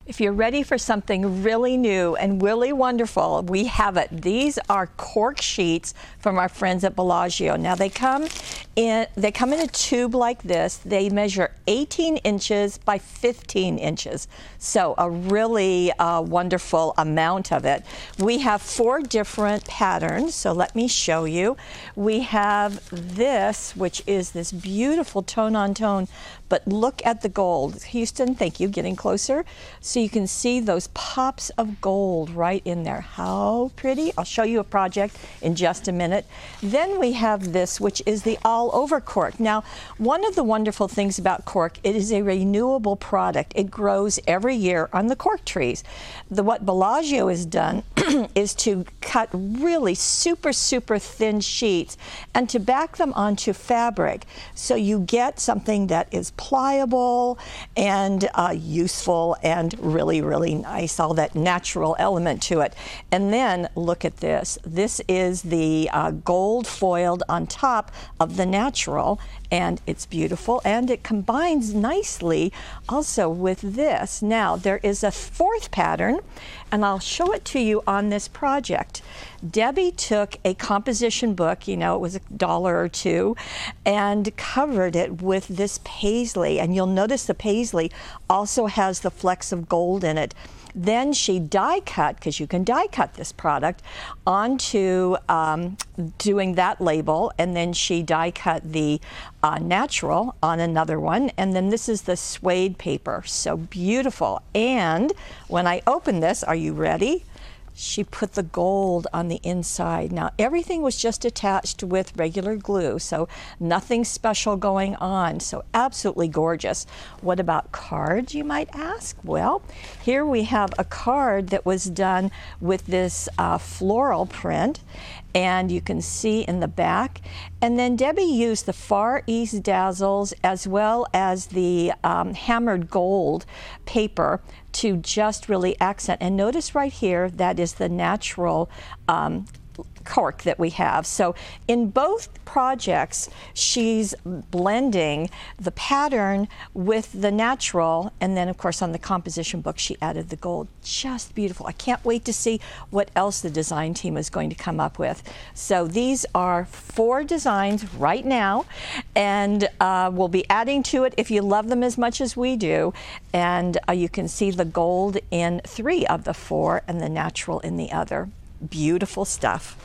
If you're ready for something really new and really wonderful, we have it. These are cork sheets from our friends at Belagio. Now they come in a tube like this. They measure 18 inches by 15 inches. So a really wonderful amount of it. We have 4 different patterns, so let me show you. We have this, which is this beautiful tone-on-tone, but look at the gold. Houston, thank you, getting closer. So you can see those pops of gold right in there. How pretty. I'll show you a project in just a minute. Then we have this, which is the all-over cork. Now, one of the wonderful things about cork, it is a renewable product. It grows every year on the cork trees. What Belagio has done is to cut really super, super thin sheets and to back them onto fabric. So you get something that is pliable and useful and really, really nice, all that natural element to it. And then look at this. This is the gold foiled on top of the natural, and it's beautiful, and it combines nicely also with this. Now, there is a 4th pattern, and I'll show it to you on this project. Debbie took a composition book, you know, it was $1 or $2, and covered it with this paisley. And you'll notice the paisley also has the flecks of gold in it. Then she die cut, because you can die cut this product, onto doing that label, and then she die cut the natural on another one, and then this is the suede paper. So beautiful. And when I open this, are you ready? She put the gold on the inside. Now, everything was just attached with regular glue, so nothing special going on. So absolutely gorgeous. What about cards, you might ask? Well, here we have a card that was done with this floral print, and you can see in the back. And then Debbie used the Far East Dazzles as well as the hammered gold paper to just really accent. And notice right here, that is the natural cork that we have. So in both projects, she's blending the pattern with the natural, and then of course on the composition book she added the gold. Just beautiful. I can't wait to see what else the design team is going to come up with. So these are 4 designs right now, and we'll be adding to it if you love them as much as we do. And you can see the gold in 3 of the 4 and the natural in the other. Beautiful stuff.